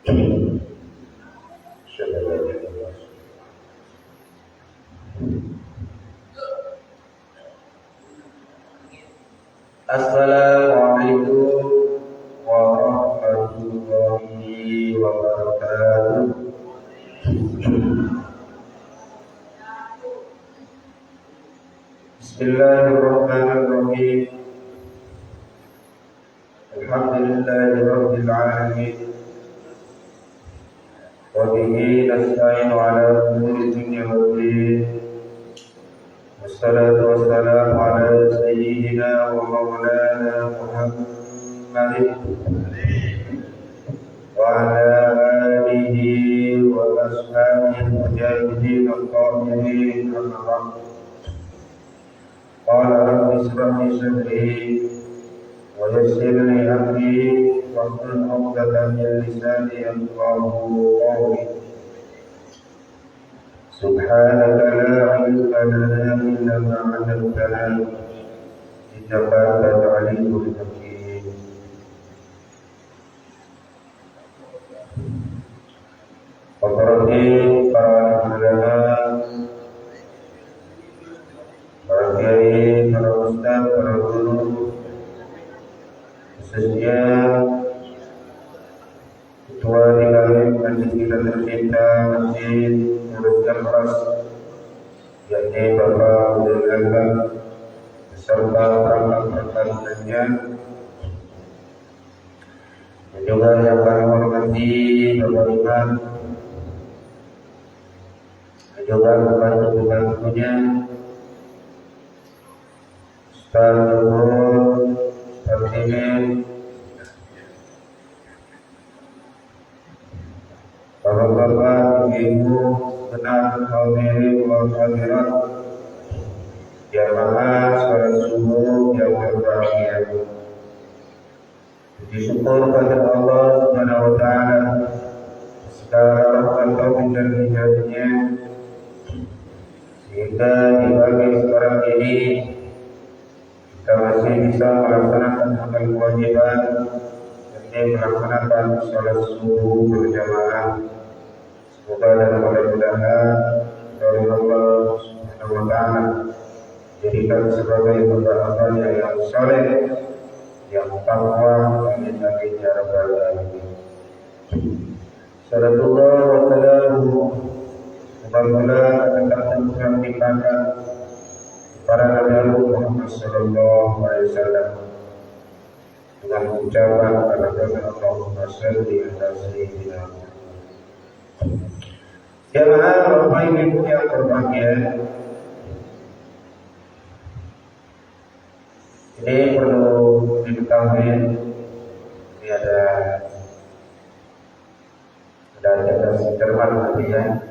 Assalamualaikum warahmatullahi wabarakatuh. Bismillahirrahmanirrahim. Alhamdulillahi rabbil alamin. Wa bihi nasta'inu ala umuri dunya waddin. Wassalatu wassalamu ala sayyidina wa maulana Muhammadin wa ala alihi wa ashabihi mujahidin al-qahirin amma ba'd. Qala rabbi ishrah li sadri wa yassir li amri wahlul 'uqdatam min lisani yafqahu qawli. Subhanaka la ilma lana illa ma 'allamtana innaka antal 'alimul hakim. Para ulama, para kiai, para ustaz, para guru, khususnya ketua di dalam masjid kita tercinta, Masjid Nurul Jamras, yakni Bapak Abdul Ghani beserta perangkat-perangkatnya, dan juga yang kami hormati Bapak Imam, dan juga pembantu-pembantunya, Ustaz Nurul, Ustaz Timin, Bapak-bapak, ibu, benar, hadirin wal hadirat, jamaah salat subuh yang berbahagia. Puji syukur pada Allah Subhanahu wa taala segala rahmat taufik dan hidayahnya, sehingga di pagi sekarang ini kita masih bisa melaksanakan amal kewajiban, yakni melaksanakan salat subuh berjamaah. Semoga dan mudah-mudahan dari Allah Subhanahu wa taala jadikan sebagai hamba-hambanya yang saleh, yang takwa, amin amin ya rabbal alamin. Sallallahu wa salamu akan disampaikan para Nabi Muhammad sallallahu alaihi wasallam dengan ucapan Allahumma shalli ala sayyidina Muhammad. Jamaah Bapak Ibu yang berbahagia, ini perlu diketahui, ini ada cermat nanti ya.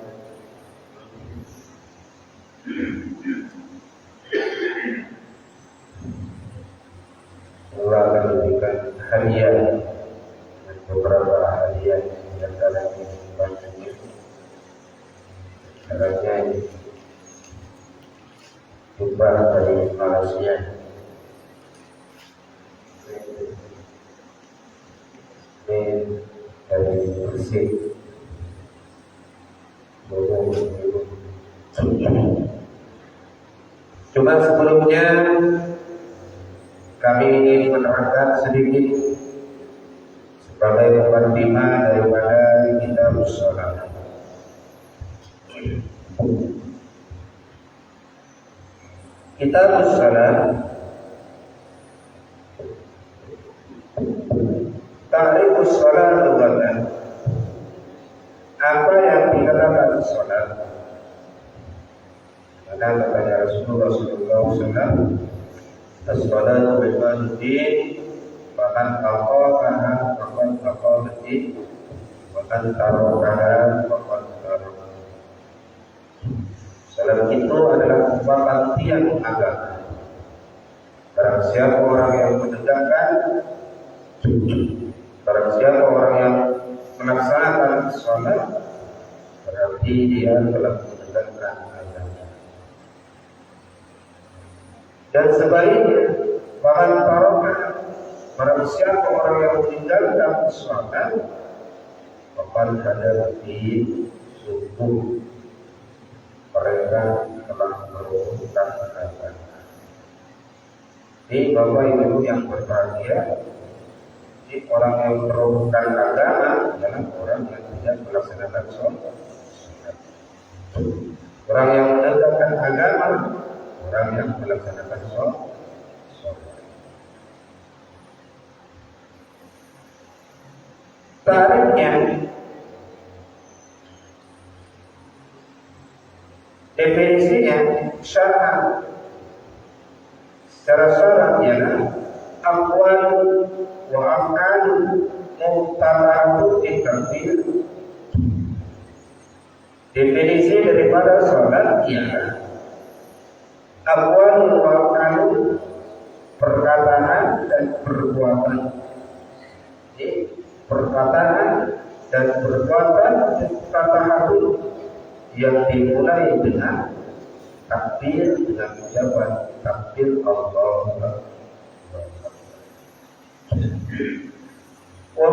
Allah akan diberikan hadiah dan beberapa hadiah yang dalam bantunya. Caranya jubah dari Malaysia. Ini dari Persik. Cuma sebelumnya kami ingin menerangkan sedikit sebagai mukadimah daripada kitab shalah. Kitab shalah ta'rifus shalah lughatan. Apa yang dikatakan salat? Karena katanya Rasulullah SAW, as-salatu ibaduddin, bahkan aqaqaha faqad aqaqati, bahkan tarokaha faqad tarokaha. Salat itu adalah merupakan tiang agama. Barang siapa orang yang menegakkan, barang siapa orang yang melaksanakan salat, berarti dia telah menegakkan agama. Dan sebaliknya, bahkan barokah, barang siapa orang yang meninggalkan salat, pada di subuh mereka telah merumuskan agama. Jadi Bapak Ibu yang berbahagia, jadi orang yang merumuskan agama adalah orang yang tidak melaksanakan sholat. Orang yang menegakkan agama, orang yang melaksanakan sholat. Tariknya, definisinya syar'an. Secara syarat ialah aqwal wa af'al muqtaratu takbir. Definisi daripada salat ialah aqwal wa af'al, perkataan dan perbuatan. Jadi perkataan dan perbuatan tatahadu yang dimulai dengan takbir, dengan ucapan takbir Allahu Akbar. Wa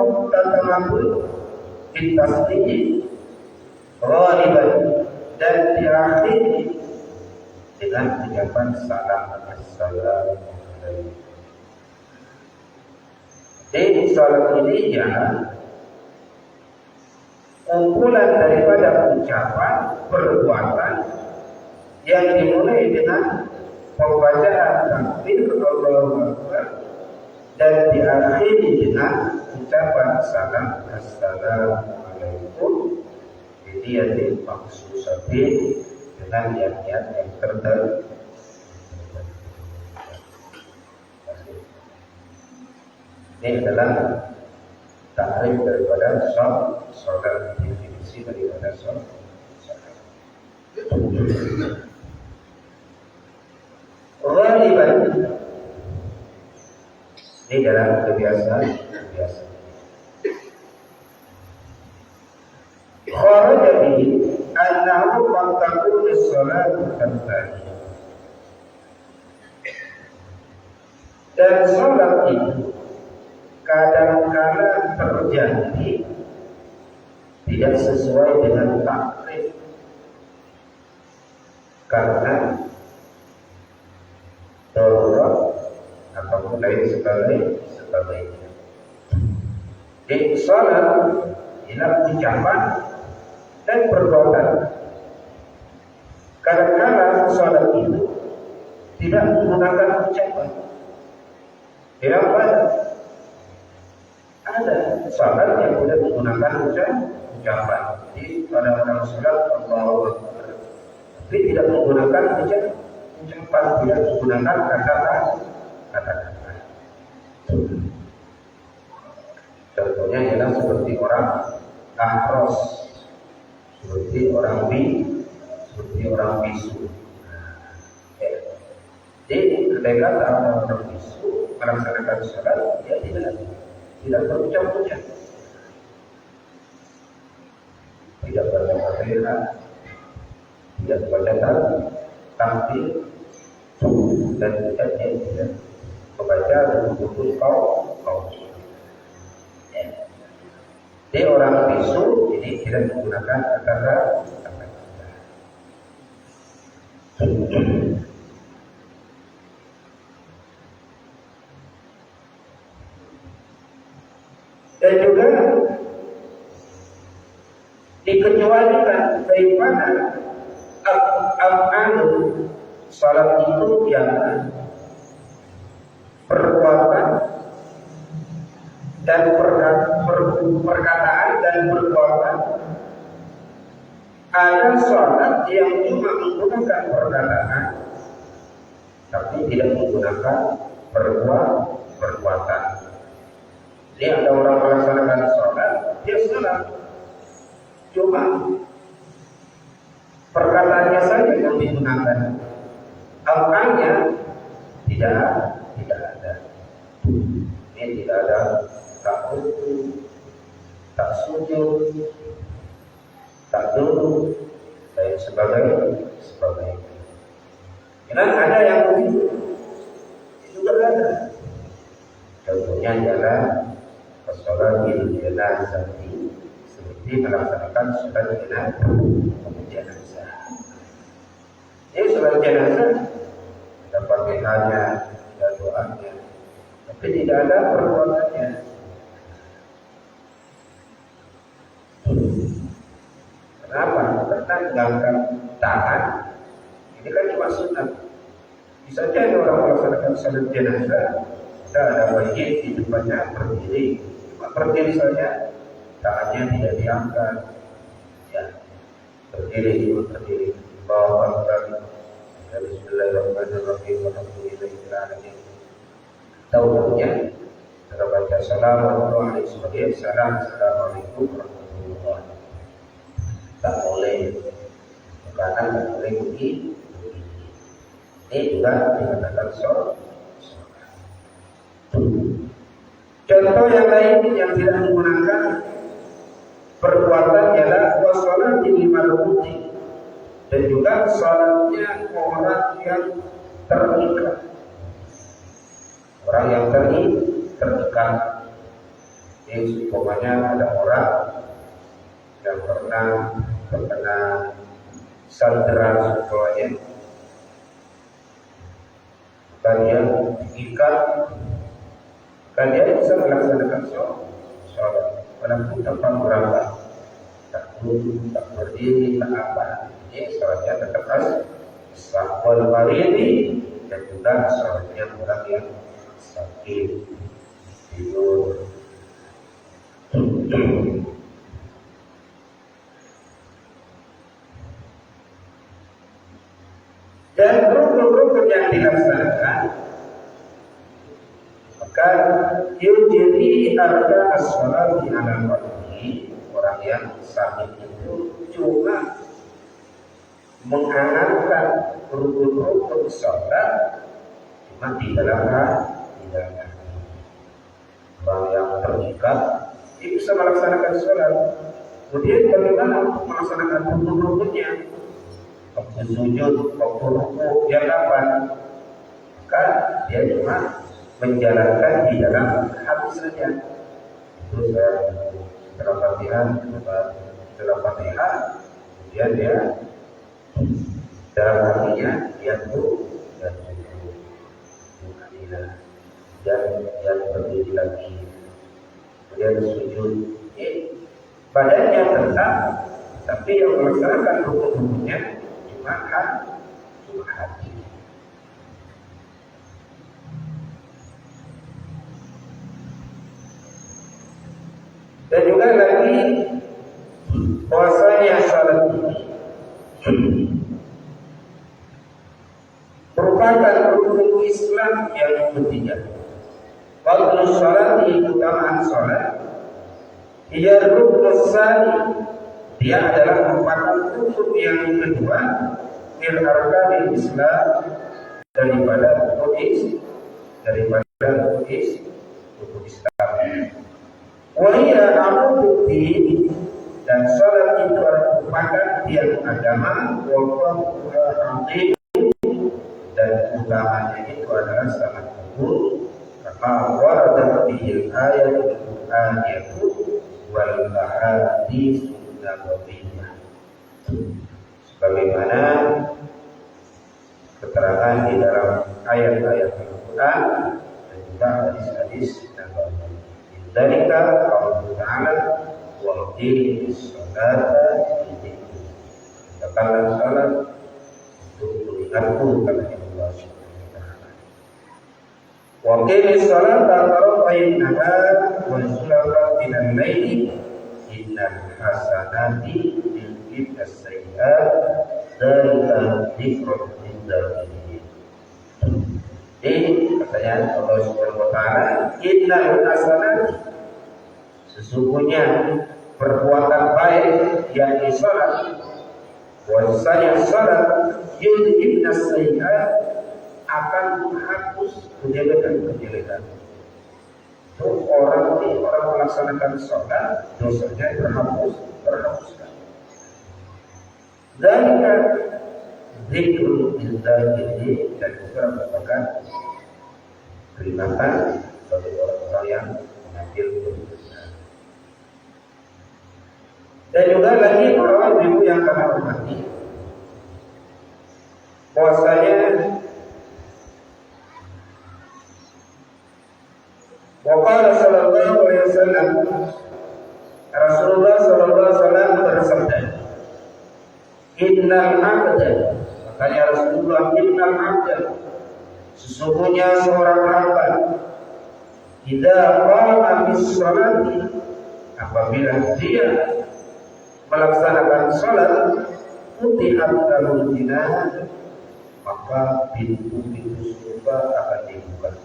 muqtatamakul bitasdiq ghaliban, dan diakhiri dengan ucapan salam assalamu alaikum. Jadi salat ini ialah kumpulan daripada ucapan perbuatan yang dimulai dengan pembacaan takbir Allahu Akbar dan diakhiri dengan ucapan salam assalamualaikum bidiyatin maksusatin, dengan niat-niat yang tertentu. Ini adalah takrif daripada sholat, definisi daripada sholat. Ghaliban, ini dalam kebiasaan. Kharaja bihi annahu qad takunu as-salatu kadzalika. Dan sholat itu kadang-kadang terjadi tidak sesuai dengan takrif karena darurat ataupun lain sebagainya. Di salat ialah ucapan dan perbuatan. Kadang-kadang salat itu tidak menggunakan ucapan. Tidak ada salat yang tidak menggunakan ucapan. Jadi pada orang salat Allahu Akbar, tapi tidak menggunakan ucapan, tidak menggunakan kata-kata. Contohnya ialah seperti orang ahros, seperti orang bisu. Jadi ketika orang bisu melaksanakan salat, dia tidak berucap-ucap, tidak berkata-kata, tidak berkata takbir, dan tidak membaca buku kau. Dia orang bisu, jadi tidak menggunakan kata-kata. Dan juga dikecualikan daripada af'al salat itu yang perbuatan dan perkataan dan perbuatan. Ada salat yang cuma menggunakan perkataan tapi tidak menggunakan perbuatan. Jadi ada orang melaksanakan sholat, dia sholat, cuma perkataannya saja yang digunakan, angkanya tidak ada. Ini tidak ada tak ruku, tak sujud, tak duduk, dan sebagainya. Karena ada yang begitu, itu juga ada. Contohnya adalah Sholatil jenazah seperti melaksanakan sholat jenazah. Ini sholat jenazah ada fatihahnya, ada doanya, tapi tidak ada perbuatannya. Kenapa? Karena mengangkat tangan ini kan cuma sunat. Bisa jadi orang melaksanakan sholat jenazah, ada mayit di depannya berdiri, cuma berdiri saja, tangannya tidak diangkat, ya berdiri. Bawa kaki. Bismillahirrahmanirrahim. Alhamdulillahirrahmanirrahim. Tahunya kita baca assalamualaikum warahmatullahi wabarakatuh. Tak boleh kanan, tak boleh begini. Ini juga dikatakan sholat. Contoh yang lain yang tidak menggunakan perbuatan ialah sholat di lima rukun dan juga sholatnya orang yang terikat. Orang yang terikat. Ini umpamanya ada orang yang pernah terkena sandera semuanya, maka dia diikat, maka dia bisa melaksanakan sholat walaupun tanpa meraba, tak duduk, tak berdiri, tak apa. Ini sholatnya tetap sahwal marini, dan juga sholatnya orang yang sakit tidur. Dan rukun-rukun yang dilaksanakan, maka yujri arka as-sholat di alam wajhi. Orang yang sakit itu cuma menganalkan rukun-rukun sholat cuma di dalam hati. Orang yang terikat dia bisa melaksanakan sholat. Kemudian bagaimana untuk melaksanakan rukun-rukunnya? Waktu sujud, waktu rukuk, dia kapan? Maka dia cuma menjalankan di dalam hati saja. Itu setelah Fatihah, kemudian dia dalam hatinya dia tuh dan dan berdiri lagi, kemudian sujud. Badannya tetap, tapi yang melaksanakan rukun-rukunnya cuma hati. Dan juga lagi puasanya salat ini merupakan rukun Islam yang ketiga. Fadlu salat, keutamaan salat, ia rukun tsani, dia adalah merupakan rukun yang kedua min arkanil Islam, daripada rukun Islam. Wahia amududdin, dan salat itu merupakan tiang agama, wafatuha dan utamanya itu adalah sangat kubur. Maka waradat bihil ayat al-Qur'aniyatu wal ahadits nabawiyah, sebagaimana keterangan di dalam ayat-ayat Al-Quran dan juga hadis-hadis nabawi. Dari kata Allah Ta'ala wa qimis salata lidzikri, katakanlah salat untuk mengingatku, kata Allah Subhanahu wa Ta'ala. Wa qimis salata tarafayn nahar wa zulfan minal laili innal hasanati yudhibna as-sayyi'at dzalika dzikrun lidz-zakirin. Ini katanya Allah Subhanahu wa Ta'ala, innal hasanati, sesungguhnya perbuatan baik yang salat, bahwasanya salat yudhibna as-sayyi'at, akan menghapus kejelekan-kejelekan. Itu orang melaksanakan salat, dosanya terhapuskan. Dzalika dzikrun lidz-zakirin, dan juga merupakan peringatan bagi orang-orang yang mengambil keputusan. Dan juga lagi para ibu yang kami hormati, bahwasanya waqala sallallahu alaihi wasallam, Rasulullah sallallahu alaihi wasallam bersabda, innal abda, makanya Rasulullah, innal abda, sesungguhnya seorang hamba, idza qama bis sholati, apabila dia melaksanakan salat, futihat lahul jinan, maka pintu-pintu surga akan dibuka.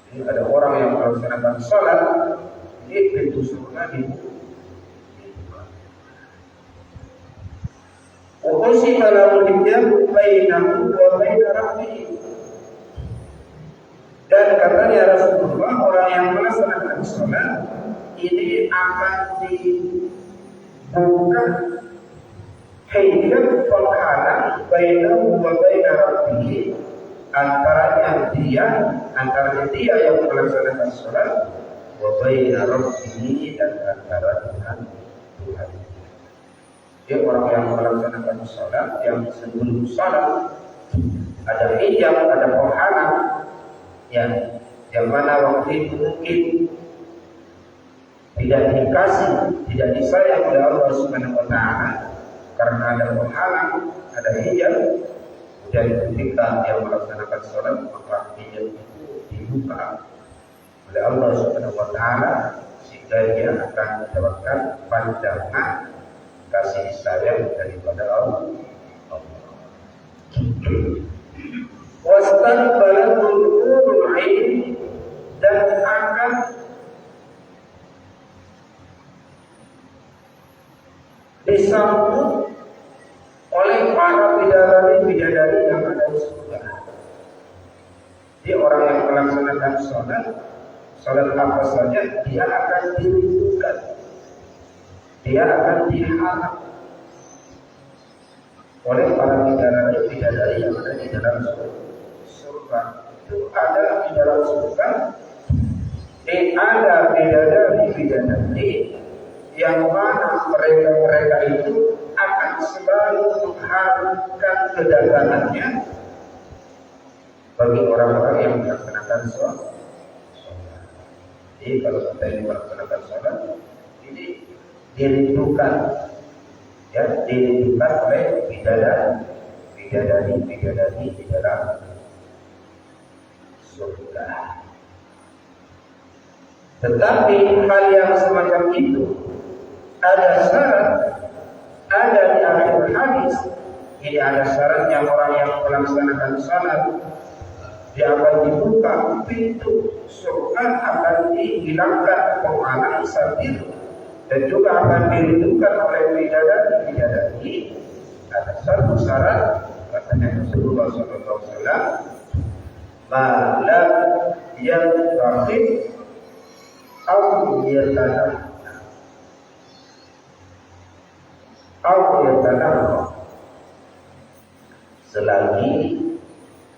Jadi ada orang yang melaksanakan salat, ini pintu surga dibuka. Uqsi lahul hijab bainahu wa baina rabbih. Dan katanya Rasulullah, orang yang melaksanakan salat ini akan dibuka hijab penghalang bainahu wa baina rabbih, antara dia yang melaksanakan salat, wa baina rabbih, dan antara Tuhan. Dia orang yang melaksanakan salat, yang sebelum salat ada hijab, ada penghalang, yang mana waktu itu mungkin tidak dikasih, tidak disayang oleh Allah Subhanahu wa Ta'ala karena ada penghalang, ada hijab. Dan ketika dia melaksanakan salat, maka hijab itu dibuka oleh Allah Subhanahu wa Ta'ala, sehingga dia akan mendapatkan pandangan kasih sayang daripada Allah. Wastaqbalatul hurul 'ain, dan akan disambut oleh para bidadari yang ada di surga. Jadi orang yang melaksanakan salat apa saja, dia akan dirindukan, dia akan diharap oleh para bidadari yang ada di dalam surga. Itu ada di dalam surga, ada bidadari yang mana mereka itu akan selalu mengharapkan kedatangannya bagi orang-orang yang melaksanakan sholat. Jadi kalau kita ini melaksanakan sholat, ini dirindukan, dirindukan oleh bidadari di dalam surga. Tetapi hal yang semacam itu ada syarat, ada di akhir hadis. Ini ada syaratnya, orang yang melaksanakan salat, dia akan dibuka pintu surga, akan dihilangkan penghalang satir, dan juga akan dirindukan oleh bidadari. Ada satu syarat, katanya Rasulullah SAW, malam yang terakhir atau tanah, selagi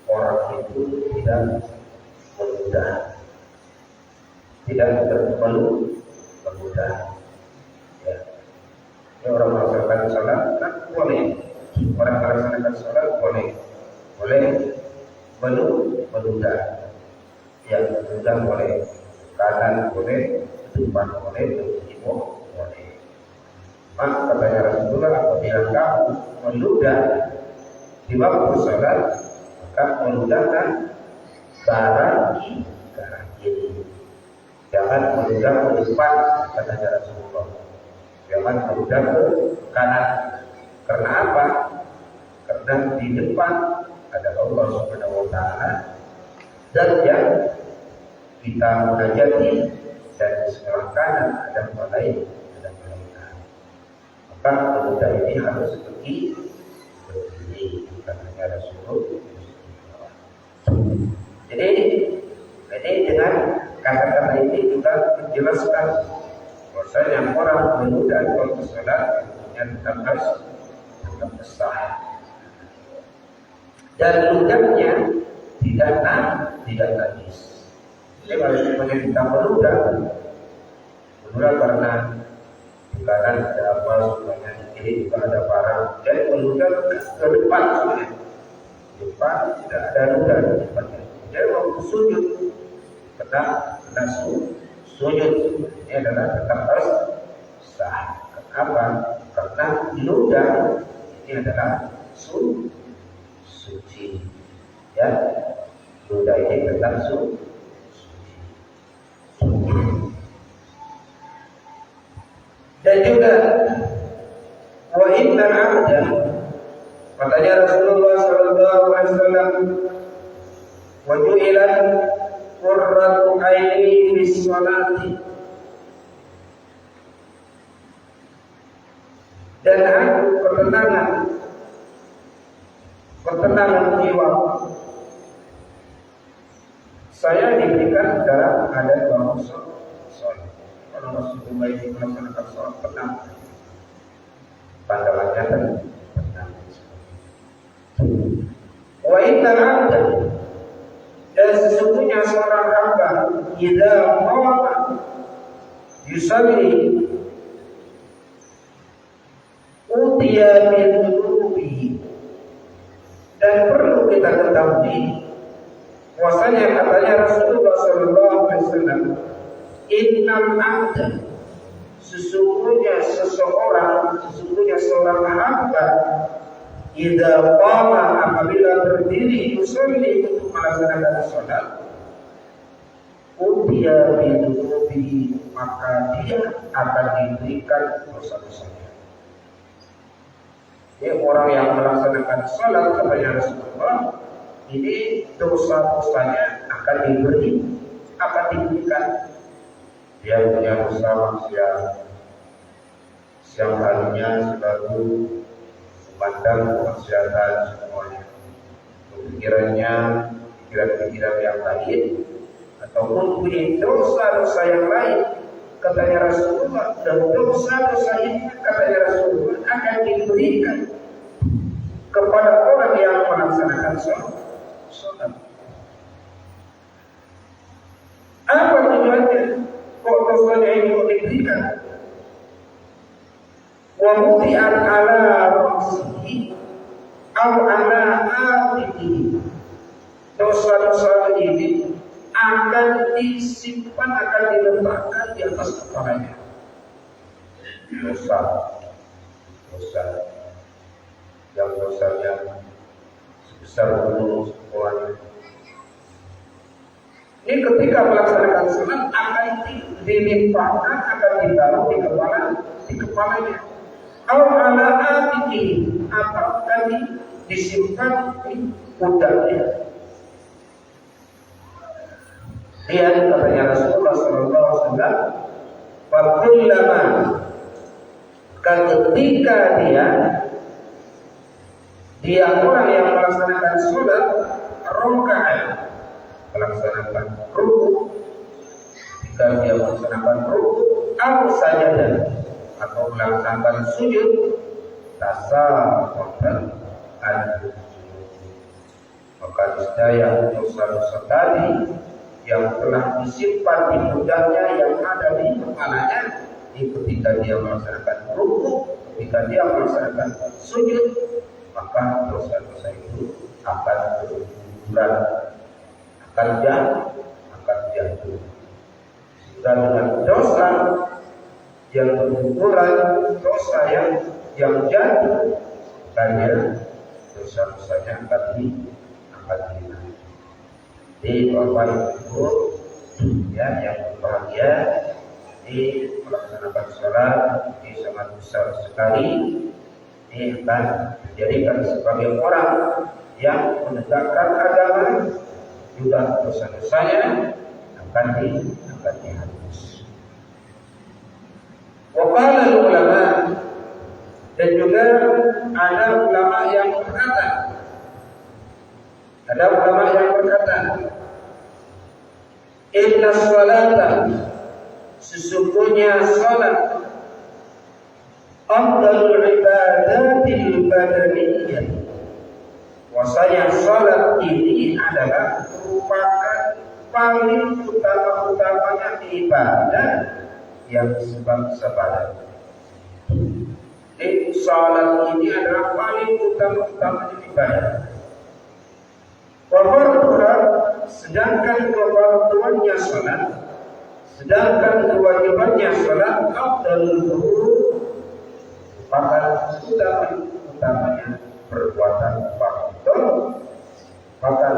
orang itu tidak meludah, ya. Ini orang melaksanakan salat kan boleh, orang melaksanakan salat boleh meludah, yang meludah boleh, kanan boleh, depan boleh, timur boleh. Maka katanya Rasulullah, apabila kamu meludah di waktu salat, maka meludahkan ke arah kiri. Jangan meludah ke depan, katanya Rasulullah. Jangan meludah ke kanan. Karena apa? Karena di depan ada Allah Subhanahu wa Ta'ala, dan yang kita munajati, dan di sebelah kanan ada malaikat. Maka pemuda ini harus pergi berdiri, katanya Rasulullah. Jadi dengan kata-kata ini kita menjelaskan bahwasanya orang pemuda waktu salat yang tetap sah, dan ludahnya tidak najis. Jadi kalau kita meludah karena bulanan ada apa semuanya, ini juga ada barang. Jadi meludah ke depan semuanya. Depan tidak ada ludah di depannya. Jadi waktu sujud kena sujud ini adalah tetap harus sah. Kenapa? Karena ludah ini adalah suci. Ya, ludah ini tetap suci. Dan juga wa innal 'abda, katanya Rasulullah sallallahu alaihi wasallam, wa ju'ilat qurratu 'aini fi sholati, dan aku ketenangan jiwa saya diberikan dalam ada dalam sholat. Kalau Rasulullah itu melaksanakan sholat tenang, pandangannya tenang. Wa innal 'abda, dan sesungguhnya seorang hamba idza qama yusalli utiya min dhunubihi, dan perlu kita ketahui bahwasanya katanya Rasulullah sallallahu alaihi wasallam, innal 'abda, sesungguhnya seorang hamba idza qama, apabila berdiri yusolli untuk melaksanakan salat, utiya bi dhunubihi, maka dia akan diberikan dosa-dosanya. Jadi orang yang melaksanakan salat kepada Rasulullah, ini dosa-dosanya akan diberikan. Dia punya dosa maksiat, siang harinya selalu memandang kemaksiatan semuanya, pikiran-pikiran yang lain, ataupun punya dosa-dosa yang lain. Katanya Rasulullah, dan dosa-dosa ini katanya Rasulullah akan diberikan kepada orang yang melaksanakan sholat. Apa tujuannya? Kok dosanya ini diberikan? Wa muti'an ala rasihi aw ala atiqihi, dosa-dosa ini akan disimpan, akan diletakkan di atas kepalanya. Dosa yang dosanya sebesar gunung semuanya. Ini ketika melaksanakan salat akan dilimpahkan, akan ditaruh di kepalanya. Au ala atiqihi, atau akan disimpan di pundaknya. Lihat katanya Rasulullah sallallahu alaihi wasallam, wa kullama, ketika dia orang yang melaksanakan salat, raka'a, melaksanakan rukuk, jika dia melaksanakan rukuk atau sajadah, atau melaksanakan sujud, tasawwur al-sujud, maka niscaya dosa-dosa tadi yang telah disimpan di pundaknya, yang ada di kepalanya, ini ketika dia melaksanakan rukuk, ketika dia melaksanakan sujud, maka dosa-dosa itu akan berguguran, akan jatuh. Sehingga dengan dosa yang berguguran, dosa yang jatuh, karena dosa-dosanya akan dihilang. Di Bapak Ibu ya, yang berbahagia, di melaksanakan sholat ini sangat besar sekali. Ini akan menjadikan sebagai orang yang menegakkan agama, juga dosa-dosanya akan dihapus. Waqala ulama, dan juga ada ulama yang berkata, inna sholata, sesungguhnya sholat, afdalul ibadatil badaniyah, wasanya sholat ini adalah merupakan paling utama-utamanya ibadah yang sebab-sebab. salat ini adalah paling utama ibadah. Wafarduha, sedangkan kewajibannya salat, sedangkan kewajibannya salat afdalul maka utamanya perbuatan fardu, maka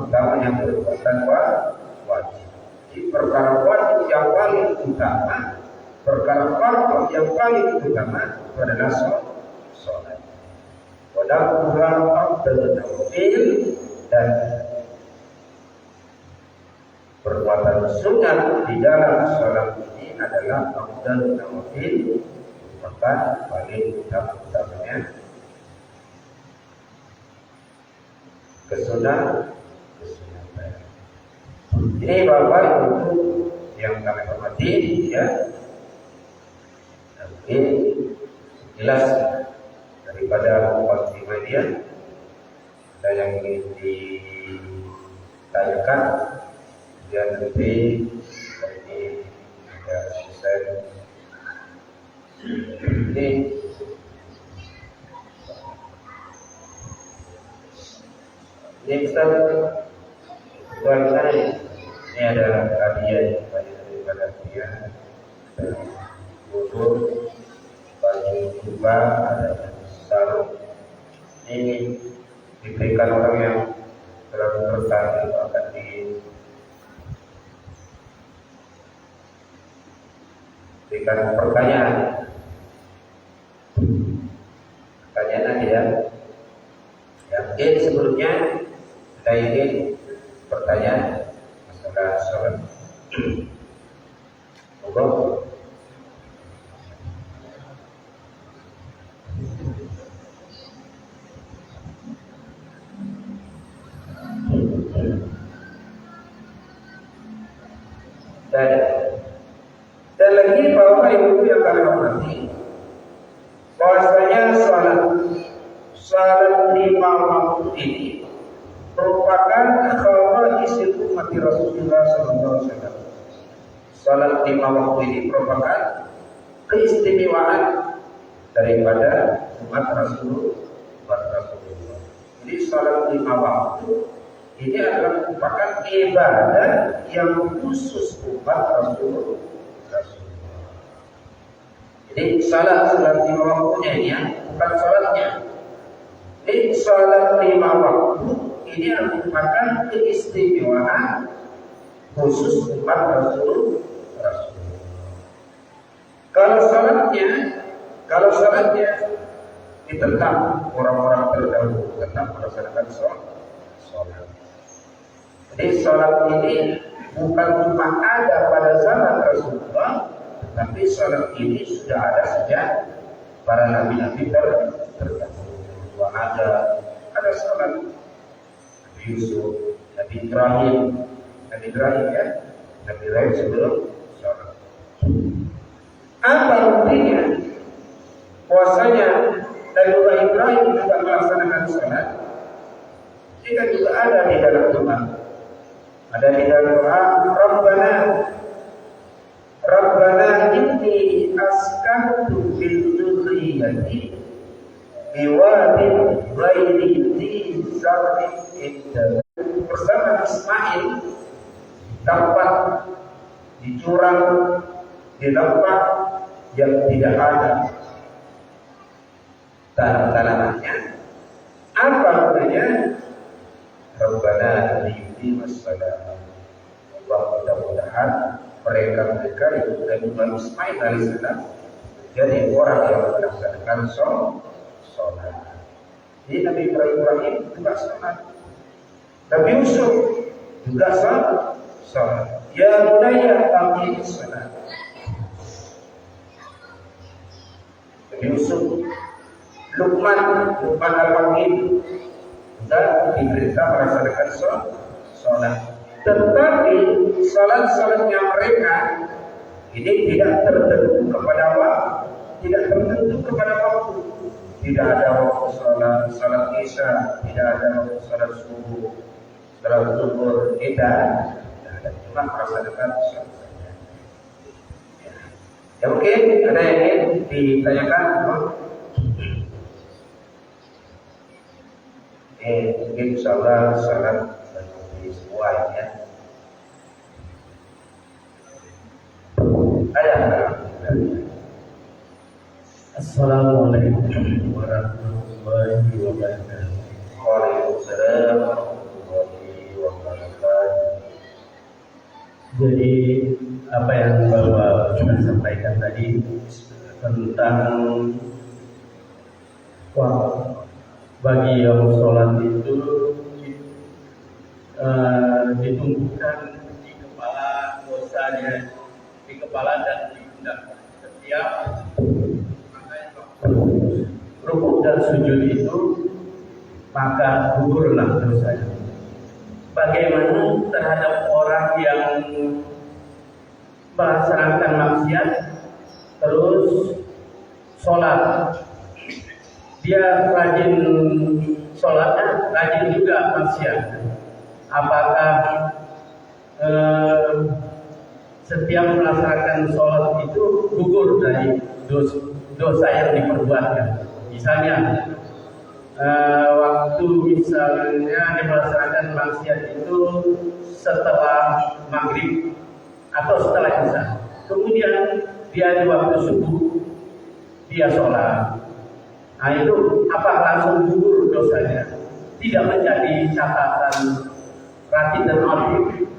utamanya perbuatan wajib. Di perkara wajib yang paling utama, perkara fardu yang paling utama adalah salat. Walaupun afdalul nawafil, dan perbuatan sunat di dalam salat ini adalah afdalul nawafil, maka paling utamanya kesunatan. Ini Bapak Ibu yang kami hormati, ya. Ini jelas daripada mukadimah dia. Ada yang ingin ditanyakan, dan nanti ini ada selesai. Ini Ustaz, ini ada hadiah daripada dia, butuh baju jubah, ada sarung. Ini diberikan orang yang telah tertarik, akan diberikan pertanyaan. Pertanyaan dia, yang sebelumnya saya ingin pertanyaan masalah sholat. Monggo. Dan lagi Bapak Ibu yang kami hormati, bahwasanya salat lima waktu ini merupakan khawaisul umat Rasulullah SAW. Salat lima waktu ini merupakan keistimewaan daripada umat Rasulullah. Jadi salat lima waktu ini adalah merupakan ibadah yang khusus umat Rasulullah. Jadi salat lima waktunya ini ya, bukan salatnya. Jadi salat lima waktu ini merupakan keistimewaan khusus umat Rasulullah. Kalau salatnya ditentang orang-orang terdahulu tetap melaksanakan salat. Jadi salat ini bukan cuma ada pada zaman Rasulullah, tapi salat ini sudah ada sejak para nabi-nabi terdahulu. Ada salat Nabi Yusuf, Nabi Ibrahim ya, Nabi Ibrahim sebelum salat. Apa buktinya? Puasanya Nabi Ibrahim juga melaksanakan salat. Jika juga ada di dalam doa. Ada di dalam doa, Rabbana inni askantu fil dzurriyyati biwadin ghairi dzi zar'in inda. Bersama Ismail dapat di jurang, di tempat yang tidak ada tanah-tanahnya. Apa gunanya? Rabbana liyuqimus shalah. Allah, mudah-mudahan mereka itu Nabi Ismail alaihissalam jadi orang yang melaksanakan sholat. Jadi Nabi Ibrahim juga sholat. Nabi Yusuf juga sholat. Ya bunayya aqimis shalah. Nabi Yusuf, Luqman al-Hakim dan diperintah melaksanakan sholat. Tetapi sholat-sholatnya mereka ini tidak tertentu kepada waktu, Tidak ada waktu sholat isya, tidak ada waktu sholat subuh, sholat zuhur, tidak ada, cuma melaksanakan sholat saja. Ya mungkin ada yang ingin ditanyakan, Mungkin insyaallah salat bagi semua ya. Assalamualaikum warahmatullahi wabarakatuh. Waalaikumsalam warahmatullahi wabarakatuh. Jadi apa yang Bapak sudah sampaikan tadi tentang bagi yang sholat itu ditumpukan di kepala dosanya, di kepala dan di pundak. Setiap rukuk dan sujud itu maka gugurlah dosanya. Bagaimana terhadap orang yang melaksanakan maksiat terus sholat, dia rajin sholatnya, rajin juga maksiat. Apakah setiap melaksanakan sholat itu gugur dari dosa yang diperbuatkan? Misalnya waktu misalnya dia melaksanakan maksiat itu setelah maghrib atau setelah isya, kemudian dia di waktu subuh dia sholat, nah itu apa langsung gugur dosanya? Tidak menjadi catatan rati dan aktif?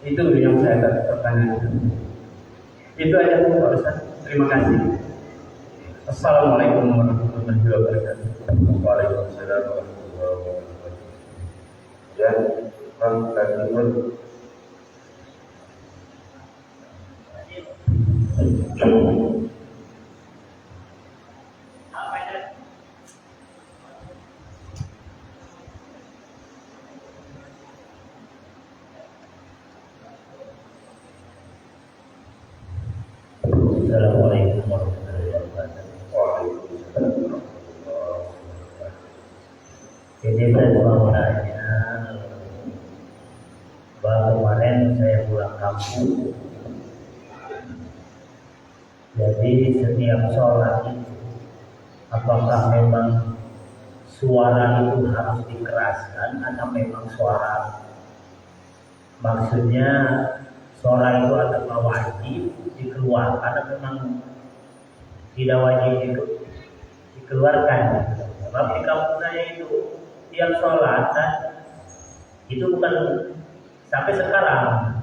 Itu yang saya pertanyakan. Itu aja Pak Ustaz. Terima kasih. Assalamualaikum warahmatullahi wabarakatuh. Waalaikumsalam warahmatullahi wabarakatuh. Dan Bang Tadimur. Assalamualaikum warahmatullahi wabarakatuh. Waalaikumsalam warahmatullahi wabarakatuh. Jadi saya mau nanya, bahwa kemarin saya pulang kampung. Jadi setiap sholat itu, apakah memang suara itu harus dikeraskan atau memang suara? Maksudnya suara itu apakah wajib dikeluarkan atau memang tidak wajib dikeluarkan? Sebab di kampung saya itu tiap sholat itu bukan sampai sekarang,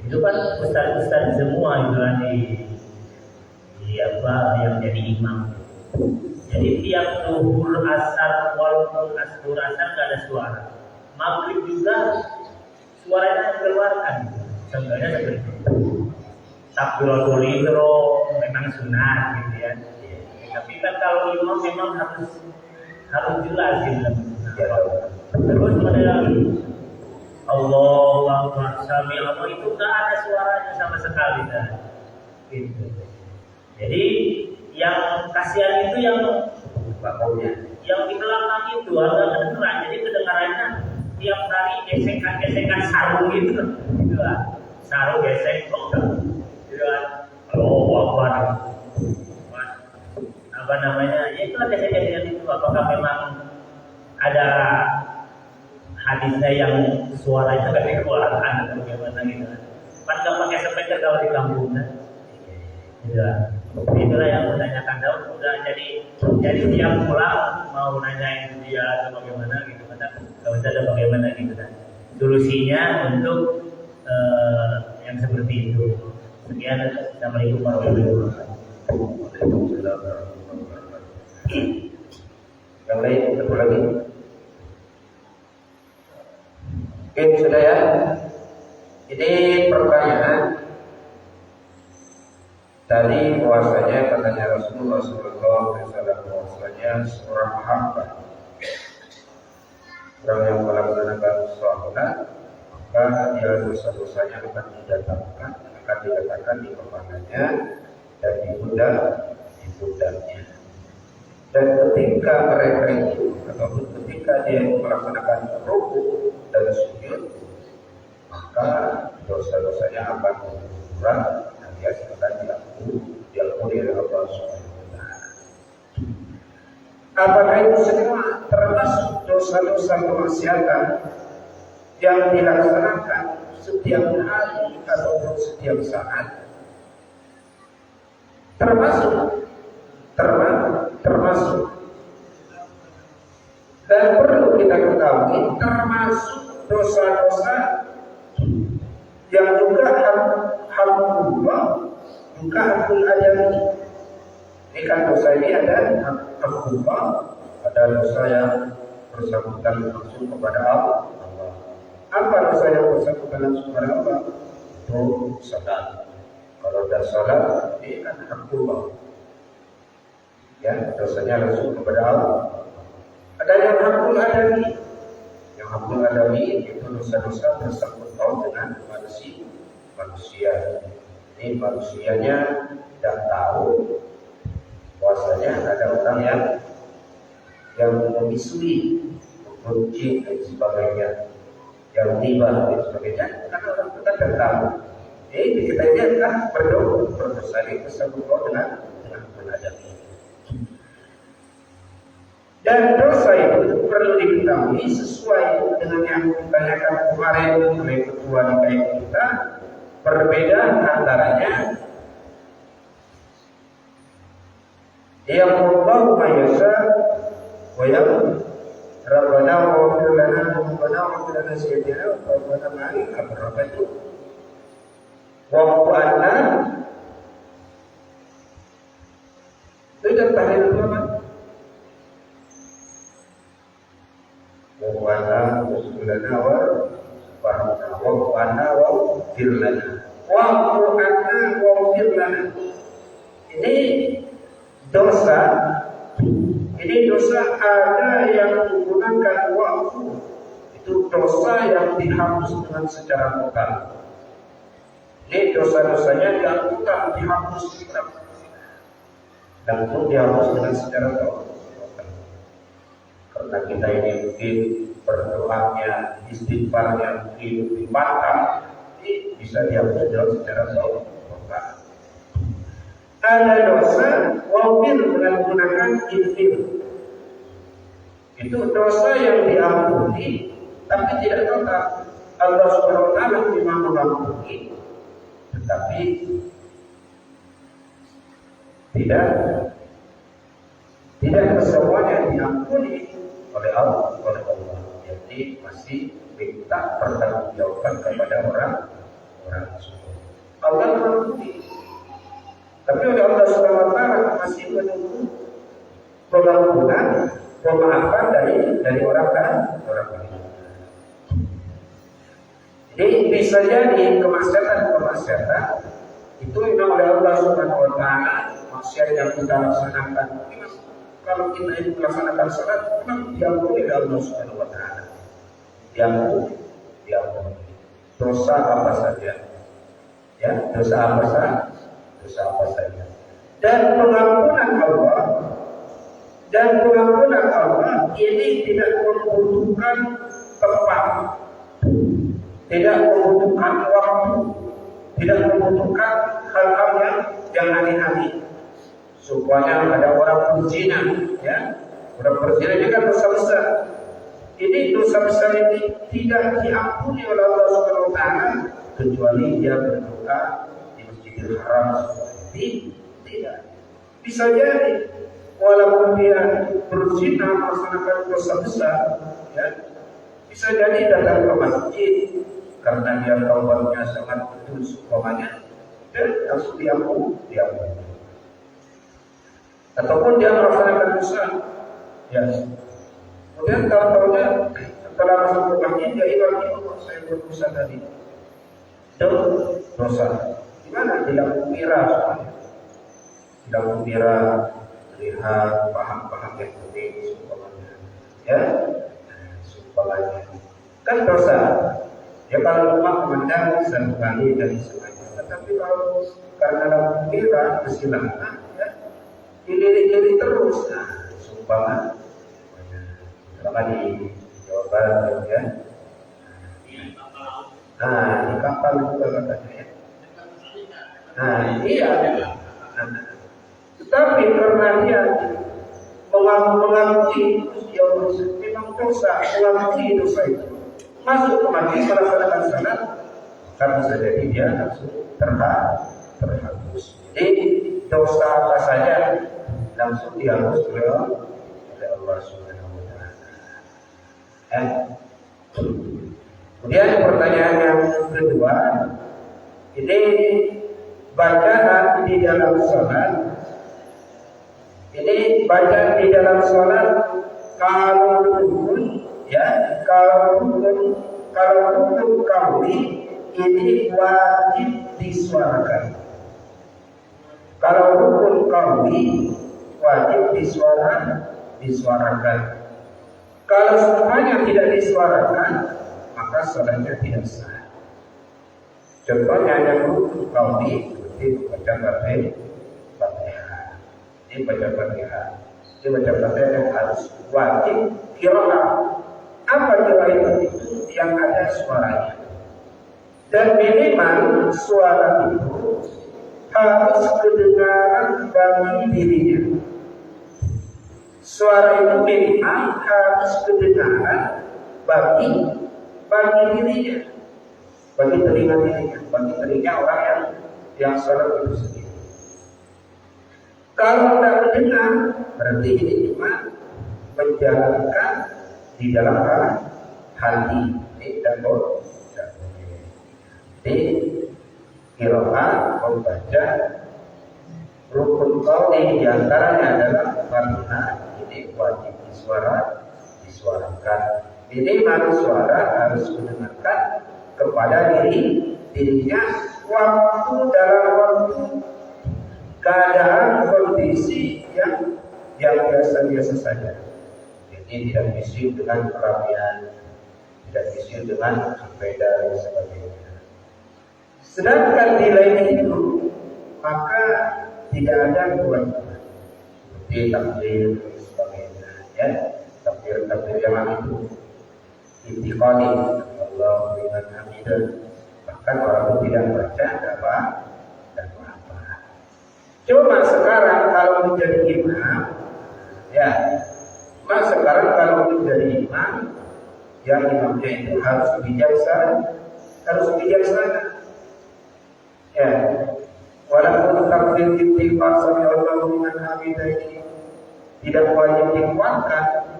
itu kan ustaz-ustaz semua itu kan di apa yang jadi imam. Jadi tiap zuhur asar walaupun asar nggak ada suara, maghrib juga suaranya dikeluarkan. Contohnya seperti itu. Takbiratul ihram memang sunat gitu ya. Tapi kan kalau imam memang harus jelas gitu. Terus model Allahu Akbar sami Allah itu nggak ada suaranya sama sekali kan. Gitu. Jadi yang kasihan itu yang di belakang itu agak kedengeran. Jadi kedengarannya tiap hari gesekan sarung gitu lah. Sarung gesek gitu kan. Allahu Akbar. Apa namanya? Ya itu gesek-gesekan itu. Apakah memang ada hadisnya yang suara itu gak dikeluarkan atau bagaimana gitu kan? Kan nggak pakai speaker kalau di kampung kan? Itulah yang mau tanyakan. Daud udah jadi tiap pulang mau nanyain dia atau bagaimana gitu kan? Kalau ada bagaimana gitu kan? Solusinya untuk yang seperti itu. Sekian. Assalamualaikum warahmatullahi wabarakatuh. Waalaikumsalam warahmatullahi wabarakatuh. Yang lain satu lagi. Oke, sudah ya. Ini pertanyaan tadi bahwasanya katanya Rasulullah SAW bahwasanya seorang hamba orang yang melaksanakan sholat maka dia dosa-dosanya akan dikatakan di kepalanya dan di pundaknya. Dan ketika mereka itu ataupun ketika dia melaksanakan rukuk dan sujud, maka dosa-dosanya akan berkurang dan dia akan diampuni oleh Allah Subhanahu wa Ta'ala. Apakah itu semua termasuk dosa-dosa kemaksiatan yang dilaksanakan setiap hari ataupun setiap saat, termasuk dan perlu kita ketahui termasuk dosa-dosa yang juga hakullah, juga hakul adami. Ini kan dosa ini ada hakullah, ada dosa yang bersangkutan langsung kepada Allah. Apa dosa yang bersangkutan langsung kepada Allah? Itu salat. Kalau ada salat, ini kan hakullah. Ya, dosanya langsung kepada Allah. Ada yang hakul adami. Yang hakul adami itu dosa-dosa bersangkut paut dengan manusia. Ini manusianya tidak tahu bahwasanya ada orang yang memisui, membenci dan sebagainya, yang riba dan sebagainya. Karena orang kita tidak tahu. Jadi kita kan berdosa ini bersangkut paut dengan adami. Dan dosa itu perlu diketahui sesuai dengan yang ditanyakan kemarin oleh ketua DKI kita. Perbedaan antaranya yang Allah mayasa wa yang Rabbana wa fir lana Rabbana wa fir lana sayyidina wa Rabbana ma'al abrabatu wa qanna itu tahlil apa? Wana usulana wa wana wa firlana wa firlana. Ini dosa ada yang menggunakan waktu. Itu dosa yang dihapus dengan secara total. Ini dosa-dosanya dihapus dan pun dihapus dengan secara total. Karena kita ini mungkin berdoanya, istighfarnya mungkin lebih mantap, ini bisa dihapus dalam secara total. Ada dosa wafir dengan menggunakan infir. Itu dosa yang diampuni, tapi tidak total. Allah Subhanahu wa Ta'ala memang mengampuni, tetapi tidak semuanya diampuni oleh Allah. Jadi masih minta pertanggungjawaban kepada orang tersebut. Allah mengampuni, tapi oleh Allah Subhanahu wa Ta'ala masih menunggu pengampunan, pemaafan dari orang lain. Jadi bisa jadi kemaksiatan itu memang oleh Allah Subhanahu wa Ta'ala maksiat yang kita laksanakan. Kalau kita itu melaksanakan salat, memang diampuni oleh Allah Subhanahu wa Ta'ala. Diampuni. Dosa apa saja. Ya, dosa apa saja. Dan pengampunan Allah ini tidak membutuhkan tempat, tidak membutuhkan waktu, tidak membutuhkan hal-hal yang aneh-aneh. Supaya ada orang berzina, ya, orang berzina juga dosa besar. Ini dosa besar ini tidak diampuni oleh Allah Subhanahu wa Ta'ala kecuali dia berdoa di Masjidil Haram. Tidak. Bisa jadi walaupun dia berzina melaksanakan dosa besar, ya, bisa jadi datang ke masjid karena dia taubatnya sangat betul semuanya, dan langsung diampuni. Ataupun dia melaksanakan dosa, ya. Kemudian tahu-tahunya setelah masuk ke masjid dia ingat, saya berdosa tadi. Dosa. Gimana? Tidak mengira lihat paham-paham yang penting seumpamanya. Ya, seumpamanya. Kan dosa. Ya kalau rumah memandang satu kali dari semuanya. Tetapi kalau karena mengira kesilapan, ya, dilirik-lirik terus. Nah, seumpamanya. Selama di Jawa Barat, ya. Nah, di kapal juga katanya, ya. Nah, iya. Tetapi karena dia mengakui ya memang dosa, mengampuni dosa itu, masuk ke majlis melaksanakan salat, kan bisa jadi dia langsung terhapus. Jadi dosa apa saja langsung dihapus oleh Allah Subhanahu wa taala. Kemudian pertanyaan yang kedua, ini bacaan di dalam sholat. Ini bacaan di dalam sholat kalau rukun, ya, kalau rukun kauli ini wajib disuarakan. Kalau rukun kauli wajib disuarakan. Kalau semuanya tidak disuarakan, maka sholatnya tidak sah. Contohnya yang rukun kauli seperti baca Fatihah. Ini baca Fatihah. Ini baca Fatihah yang harus wajib qiraah. Apa qiraah itu? Yang ada suaranya. Dan minimal suara itu harus kedengaran bagi dirinya. Suara itu minimal harus kedengaran bagi dirinya, bagi telinga orang yang sholat itu sendiri. Kalau tidak mendengar, berarti ini cuma menjalankan di dalam hati, dan boleh. Jadi qiraah membaca rukun qauli diantaranya adalah Fatihah, ini wajib disuarakan. Minimal suara harus mendengarkan kepada dirinya dalam waktu keadaan kondisi yang biasa-biasa saja. Jadi tidak bisyuk dengan keramaian, tidak bisyuk dengan sepeda dan sebagainya. Sedangkan di lain itu maka tidak ada kewajiban seperti takbir dan sebagainya, ya, takbir yang itu intiqali Allahu liman hamidah, bahkan orang itu tidak baca apa. Cuma sekarang kalau menjadi imam, ya, yang imamnya itu harus bijaksana. Ya, walaupun takbir istighfar sami Allahu liman hamidah ini tidak wajib dikuatkan,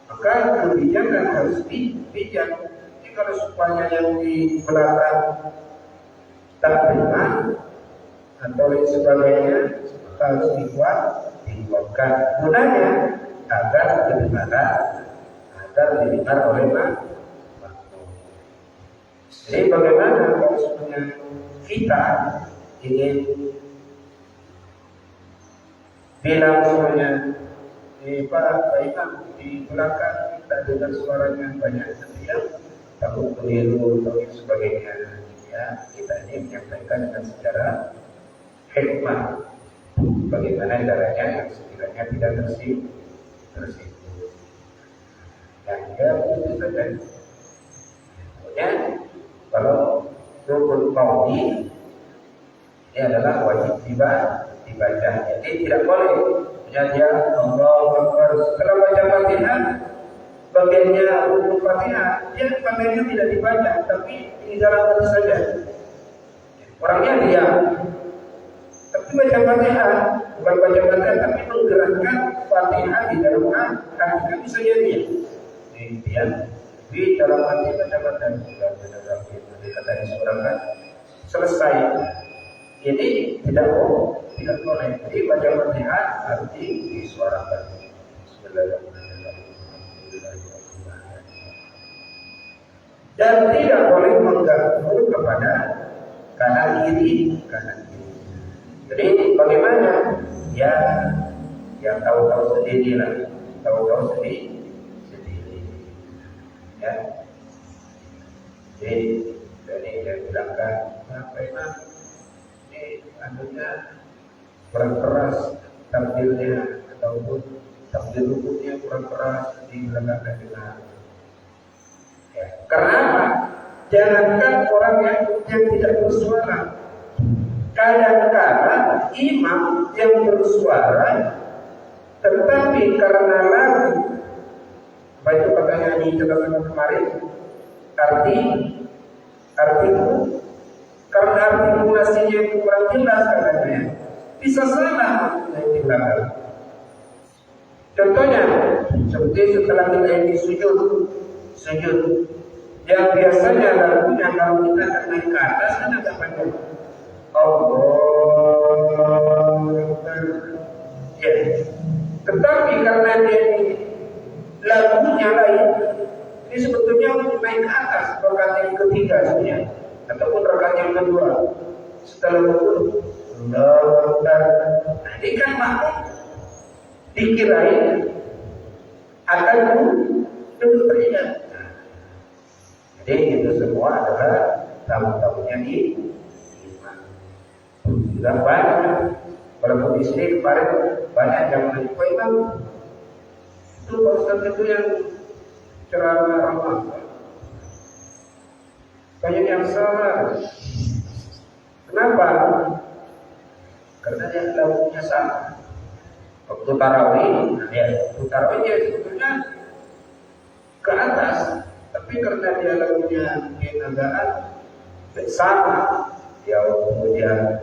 maka kebijakan harus bijak. Jadi kalau supaya yang di belakang tak dengar atau lain sebagainya, harus dikuatkan. Gunanya agar didengar oleh makmum. Jadi bagaimana kalau sebenarnya kita ingin bilang semuanya Pak Imam di belakang kita dengar suaranya banyak setiap takut keliru atau sebagainya, ya, kita ini menyampaikan dengan secara hikmah bagaimana caranya yang sekiranya tidak tersinggung. Dan ya itu saja. Kemudian kalau rukun qauli ini adalah wajib dibaca. Jadi tidak boleh dia Allahu Akbar setelah baca Fatihah, bagiannya rukun Fatihah dia bagiannya tidak dibaca, tapi di dalam hati saja. Orangnya diam, tapi baca Fatihah, bukan baca Fatihah tapi menggerakkan Fatihah di dalam hati, kan bisa jadi. Dia di dalam hati baca Fatihah sudah kata disuarakan selesai. Ini tidak boleh. Jadi baca Fatihah harus disuarakan. Bismillahirrahmanirrahim. Dan tidak boleh mengganggu kepada kanan kiri. Jadi bagaimana? Ya, yang tahu sendiri lah, tahu sendiri. Ya, jadi dia bilangkan apa Imam? Anunya kurang keras takbirnya ataupun takbir rukunnya kurang keras di belakang dengan. Ya, kenapa? Jangankan orang yang tidak bersuara, kadang-kadang imam yang bersuara tetapi karena lagu tadi katakan kemarin, arti itu karena artikulasinya itu kurang jelas katanya, bisa salah yang di belakang. Contohnya, seperti setelah kita ini sujud, yang biasanya lagunya kalau kita akan naik ke atas kan agak panjang. Allah, ya. Tetapi karena dia ini lagunya lain, ini sebetulnya untuk naik ke atas rakaat yang ketiga sebenarnya, ataupun rakaat yang kedua setelah wudhu. Nah, ini kan makmum dikirain akan duduk terikat. Jadi itu semua adalah tamu-tamunya di iman. Sudah banyak. Walaupun di sini kemarin banyak yang menyebut imam. Itu Ustaz itu yang ceramah ramah. Banyak yang salah. Kenapa? Karena dia lakunya salah. Waktu tarawih, waktu tarawih dia sebetulnya ke atas, tapi karena dia lagunya mungkin agak sama, dia kemudian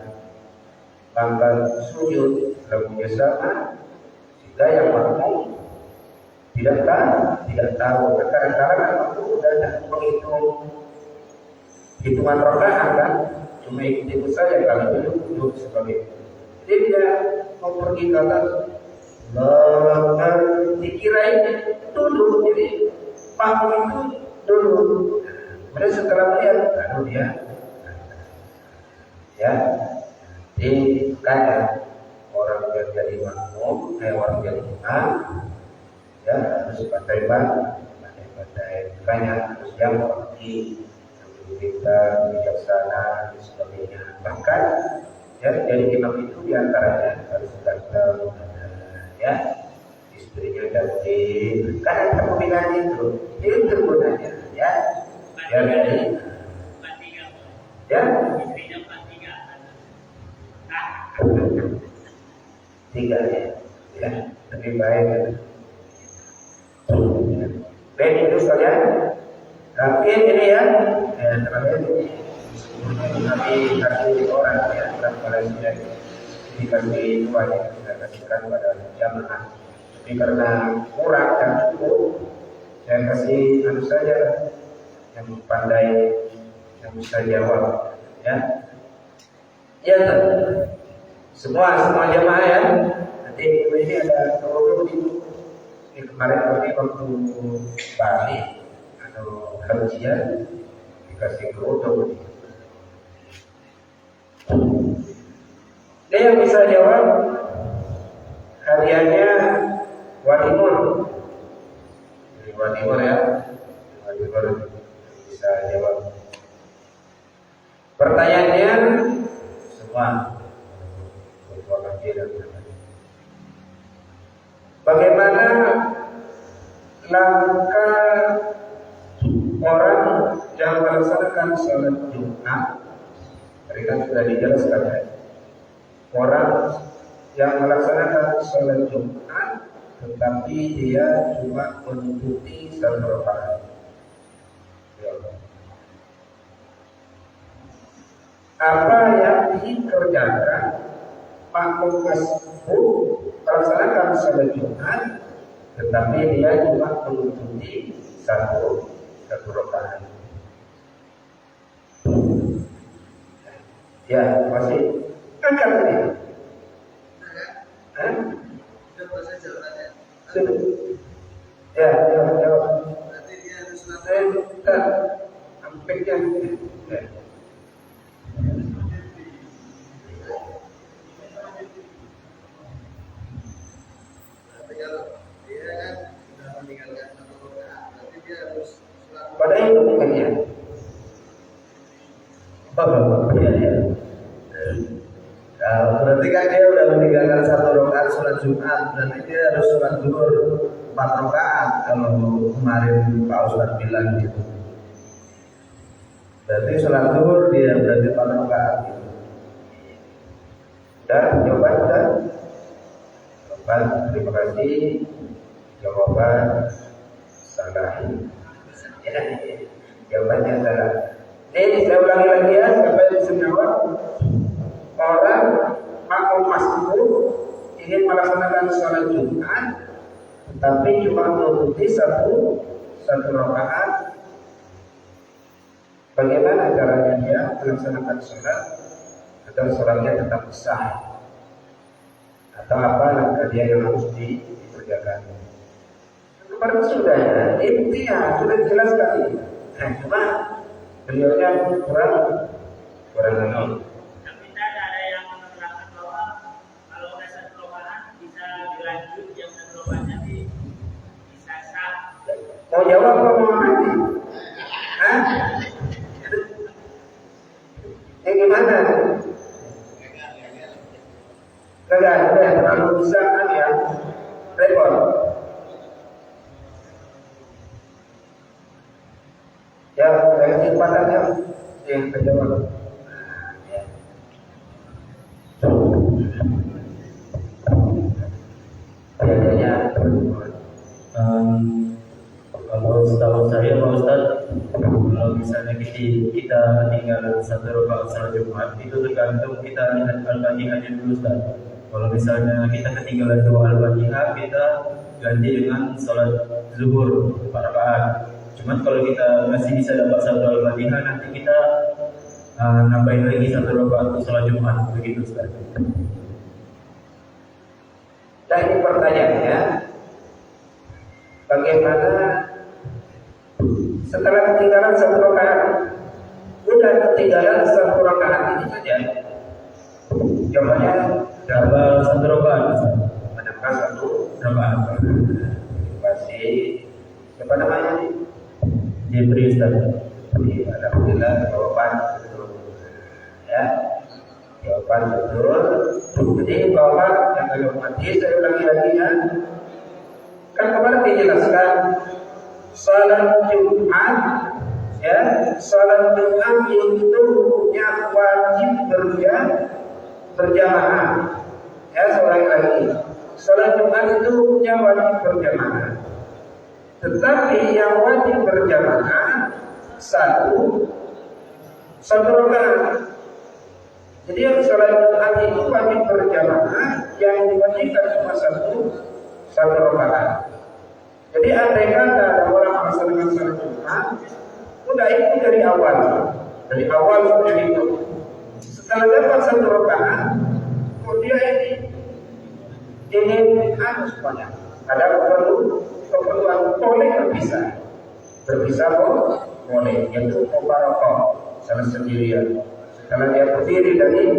bangkit sujud lagunya sama, sehingga yang makmum tidak tahu. Kadang-kadang kan waktu udah menghitung hitungan rakaat kan, cuma ikut saja kalau duduk sebagai. Jadi dia mau pergi ke atas, dikirain duduk, jadi panggung itu duduk. Kemudian setelah melihat, lalu dia, ya, jadi kadang orang yang jadi makmum, orang jadi imam, ya harus pandai-pandai, banyak harus yang mengerti, kita bijaksana dan sebagainya. Bahkan ya jadi imam itu diantaranya harus ganteng, ya istrinya cantik, kan ada pembinaan itu gunanya, ya jadi ya tiga ya lebih baik ya. Baik itu saja. Tapi ini ya terakhir kami kasih orang ya kalau sudah dikasih dua ya kita kasihkan pada jamaah. Tapi karena kurang dan cukup, saya kasih saja yang pandai yang bisa jawab ya. Ya semua jamaah ya. Nanti ini ada program itu kemarin waktu Bali atau kajian dikasih kerudung. Dia yang bisa jawab hadiahnya Wadimur. Wadimur ya, Wadimur bisa jawab. Pertanyaannya semua bagaimana langkah orang yang melaksanakan sholat Jumat? Tadi kan sudah dijelaskan ya. Orang yang melaksanakan sholat Jumat tetapi dia cuma mengikuti satu rakaat. Apa yang dikerjakan makmum masbuk melaksanakan sholat Jumat tetapi dia cuma mengikuti satu rakaat? Ya masih angkat tadi. Ya, jawab. Nanti dia harus lakukan ampeknya. Ya. Pada itu bukannya. Berarti kan dia udah meninggalkan satu rakaat sholat Jumat, berarti dia harus sholat zuhur 4 rakaat kalau kemarin Pak Ustadz bilang gitu. Berarti sholat zuhur dia berarti 4 rakaat gitu. Dan jawaban terima kasih jawaban salah. Jawabannya adalah, ini saya ulangi lagi ya, siapa yang bisa jawab? Orang makmum masjid ingin melaksanakan sholat Jumat, tapi cuma mengikuti satu rakaat. Bagaimana caranya dia melaksanakan sholat agar sholatnya tetap sah? Atau apa langkah dia yang harus dikerjakan? Kemarin sudah ya, ini buktinya sudah jelas sekali. Nah, cuma beliaunya kurang ini. Tapi tidak ada yang menerangkan bahwa kalau ada satu rakaat bisa dilanjut, yang satu rakaatnya bisa sah. Mau jawab apa mau mati? Hah? Gimana? Enggak ada terlalu bisa kan ya? Repot. Ya, dari kesempatannya yang terjawab. Biasanya kalau setahu saya Pak Ustaz, kalau misalnya kita tinggal satu rakaat salat Jumat, itu tergantung kita lihat Al-Fatihahnya dulu Ustaz. Kalau misalnya kita ketinggalan 2 Al-Fatihah, kita ganti dengan salat zuhur 4 rakaat. Cuman kalau kita masih bisa dapat 1 Al-Fatihah, nanti kita nambahin lagi 1 rakaat untuk salat Jumat, begitu Ustaz. Dan ini pertanyaannya, bagaimana setelah ketinggalan 1 rakaat, udah ketinggalan 1 rakaat ini saja? Jawabannya Dapat 1 rakaat, menambah 1 rakaat. masih siapa namanya nih? Jepri Ustaz. Alhamdulillah jawaban betul. Ya, jawaban betul. Jadi bahwa yang dihormati, saya ulangi lagi ya. Kan kemarin dijelaskan salat Jumat, ya, salat Jumat itu hukumnya wajib berjamaah. Ya, saya ulangi lagi. Salat Jumat itu hukumnya wajib berjamaah. Tetapi yang wajib berjamaah satu rakaat. Jadi yang salat Jumat itu wajib berjamaah, yang diwajibkan cuma satu rakaat. Jadi andai kata ada orang melaksanakan salat Jumat, udah itu dari awal sudah itu. Setelah dapat 1 rakaat, kemudian ini harus banyak. Ada keperluan boleh berpisah boleh, yaitu mubarakah salah sendirian. Karena dia berdiri dari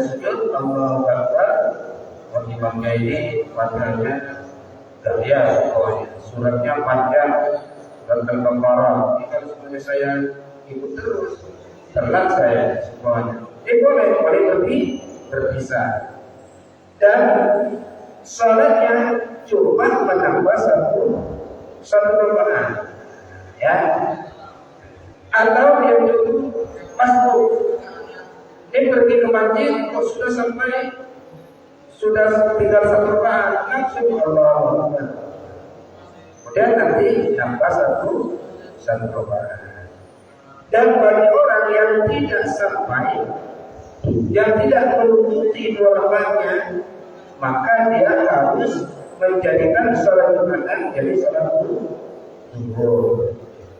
sujud, Allahu Akbar, imamnya ini padanya gak biasa pokoknya. Suratnya panjang, surat Al-Baqarah. Ini kalau sebenarnya saya ikut terus, telat saya semuanya. Boleh lebih berpisah. Dan salatnya cuma menambah satu rakaat, ya. Atau dia dulu masuk, dia pergi ke masjid, kok sudah tinggal 1 rakaat, langsung Allah. Kemudian nanti tambah satu rakaat. Dan bagi orang yang tidak sampai, yang tidak menutupi 2 rakaatnya, maka dia harus menjadikan salat Jumat jadi salat zuhur.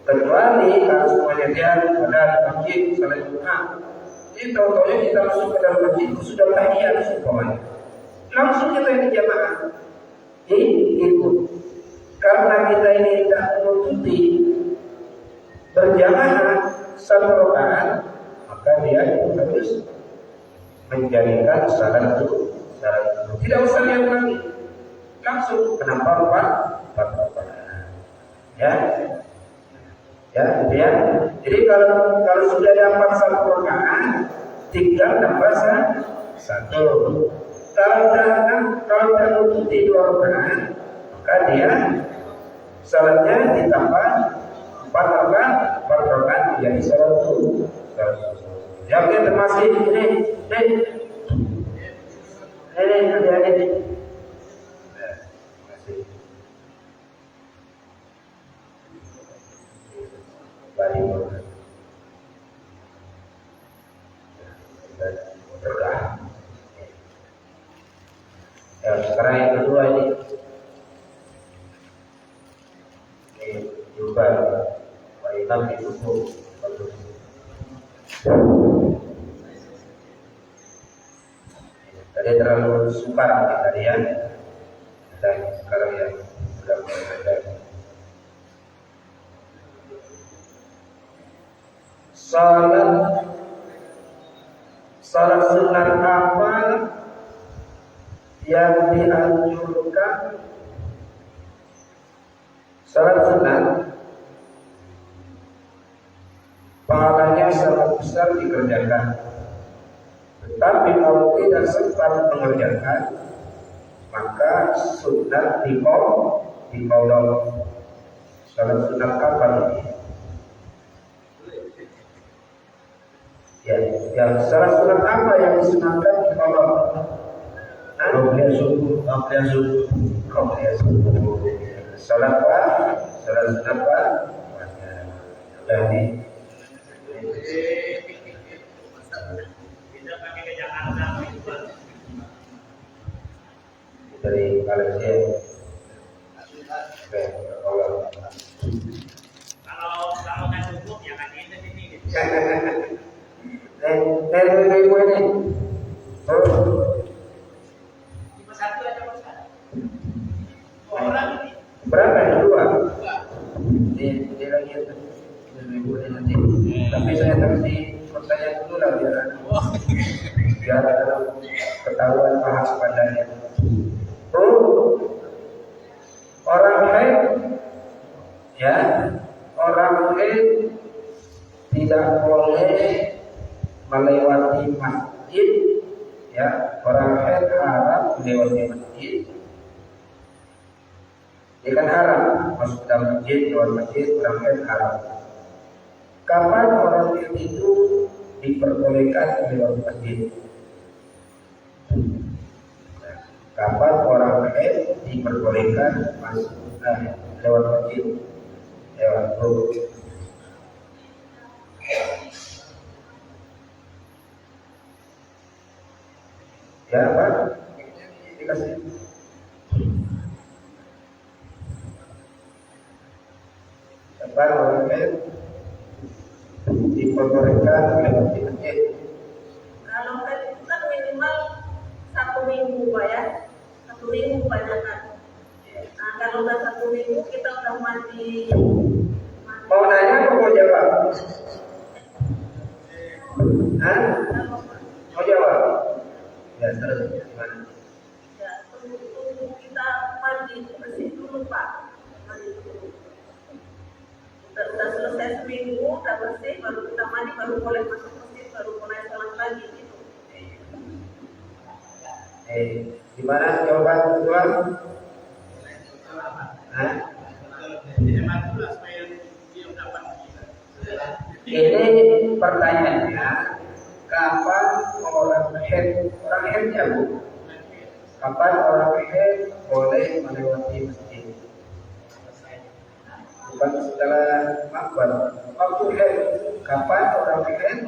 Kecuali harus menyediakan pada masjid salat Jumat. Ini tahu-tahu kita masuk ke dalam masjid sudah tahiyat semuanya. Langsung kita ini jamaah. Ikut. Karena kita ini tidak menutupi berjamaah 1 rakaat, maka dia itu harus menjadikan salat zuhur. Tidak usah lihat lagi, langsung menambah 4 rakaat. Ya, gitu ya. Jadi kalau sudah dapat 1 rakaat, tinggal tambah 1. Kalau tidak menutupi 2 rakaat, maka dia salatnya ditambah 4 rakaat menjadi salat zuhur. Yang termasuk ini. Adik-adik. paripurna. Berkah. Ya, sekarang yang kedua ini juga Imam itu tadi terlalu sukar tadi ya, dan sekarang yang sudah mulai ada salat sunat apa yang dianjurkan? Salat sunat pahalanya sangat besar dikerjakan, tetapi kalau tidak sempat mengerjakan maka sunat dikolong. Salat sunat kapan ini? Ya, yang salat sunat apa yang disunatkan dikolong? Qobliyah subuh. Salat apa? Salat sunat apa? Jadi dari Malaysia. Oke, Kalau nggak cukup ya kan ini sini. Dari ibu ini. Cuma satu aja Ustaz. Orang ini. Berapa yang kedua? Di lagi dari ibu ini nanti. Tapi saya kasih pertanyaan dulu lah biar ketahuan paham padanya. Orang haid, ya, orang haid tidak boleh melewati masjid, ya, orang haid haram melewati masjid. Dia kan haram masuk dalam masjid, lewat masjid, orang haid haram. Kapan orang haid itu diperbolehkan lewat masjid? Kapan orang haid diperbolehkan masuk lewat masjid, lewat grup? Ya Pak, dikasih. Kapan orang haid diperbolehkan lewat masjid? Kalau kan itu kan minimal 1 minggu Pak ya, 1 minggu kebanyakan. Nah kalau udah 1 minggu kita udah mandi. Mau nanya apa mau jawab? Hah? Mau jawab? Ya terus gimana? Ya tunggu kita mandi bersih dulu Pak, mandi dulu. Udah selesai seminggu, udah bersih, baru kita mandi, baru boleh masuk masjid, baru mulai sholat lagi gitu. Gimana jawaban kedua? Hah? Ini pertanyaannya, kapan orang haidnya Bu? Kapan orang haid boleh melewati masjid? Bukan setelah makan. Waktu haid, kapan orang haid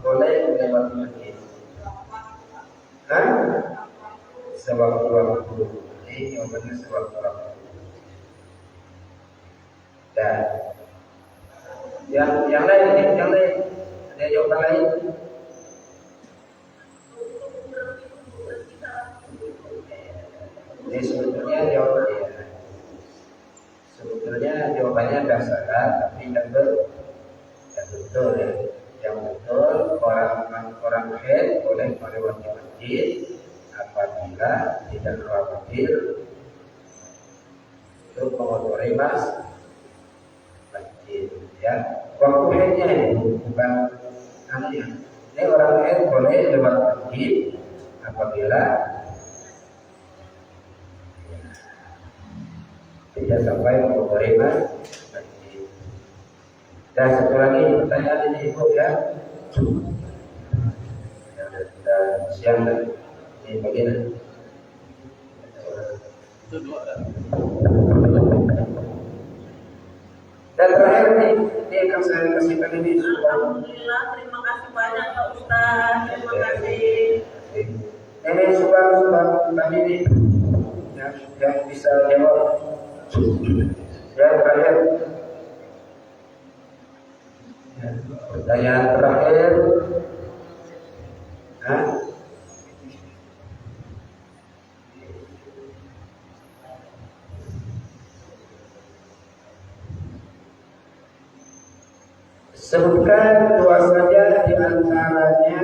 boleh melewati masjid? Hah? Sewaktu-waktu. Ini jawabannya sewaktu-waktu. Dan yang lain, ada jawaban lain? Jadi sebetulnya jawabannya dasar, tapi tidak betul ya. Yang betul orang haid boleh melewati masjid apabila tidak khawatir untuk mengotori masjid, ya. Waktu haidnya itu bukan anehnya. Ini orang haid boleh lewat masjid apabila tidak sampai mengotori masjid. Dan satu lagi pertanyaan ini Ibu ya. Dan siang dan ini bagaimana? Dan terakhir ini akan saya kasihkan ini supaya Alhamdulillah, terima kasih banyak Pak Ustaz. Terima kasih. ini sudah tadi ini yang bisa jawab ya kalian. Ya, pertanyaan terakhir. Hah? Sebutkan dua saja di antaranya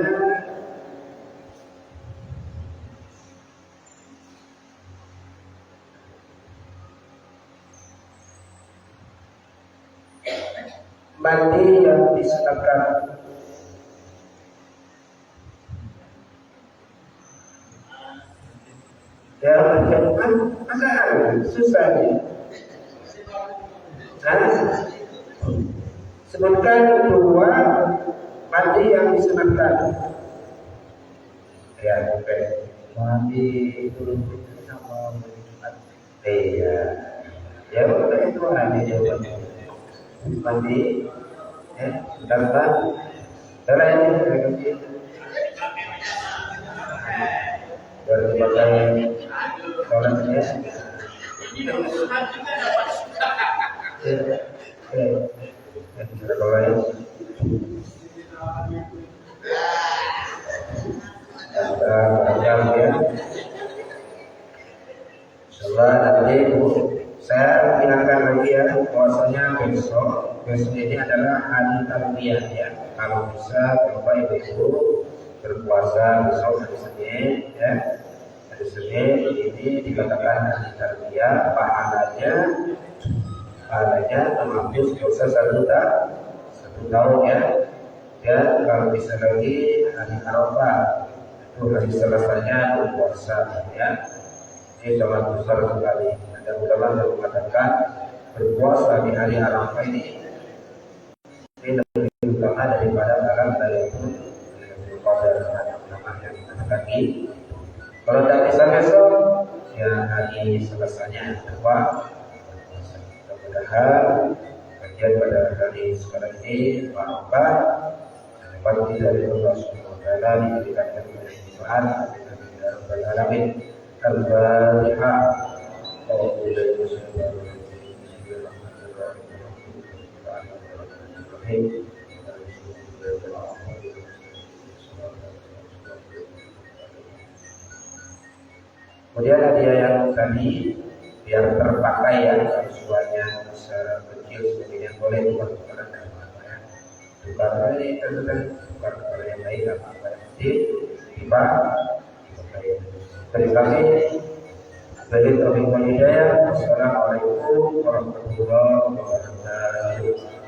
mandi yang disunatkan. Ya, agak susah nih. Sebutkan dua mandi yang disunatkan. Ya, oke. Mandi belum sama Jumat. Iya. Ya, udah itu aja jawabannya. Mandi, ya, tanpa ini baru pakai sholatnya. Coba nanti saya ingatkan lagi ya, bahwasanya besok ini adalah hari tarbiyah ya. Kalau bisa Bapak Ibu berpuasa besok hari Senin ya. Hari Senin ini dikatakan hari tarbiyah, pahalanya menghapus dosa satu tahun ya. Dan kalau bisa lagi hari Arafah itu hari Selasanya berpuasa ya. Ini sangat besar sekali. Ada ulama yang mengatakan berpuasa di hari Arafah ini lebih utama daripada dalam Lailatul Qadar. Ulama yang mengatakan kalau tidak bisa besok ya hari Selasanya apa? Mudah-mudahan kajian pada hari sekarang ini Bapak dapat dari Allah Subhanahu wa taala diberikan kemudahan dan rabbal alamin. Al-Fatihah. Kemudian hadiah yang tadi biar terpakai ya, semuanya secara kecil sebagainya boleh tukar-tukar dan apa ya. Tukar ini terus tukar yang baik apa yang penting tiba. Terima kasih. Dari Taufik wal Hidayah. Wassalamualaikum warahmatullahi wabarakatuh.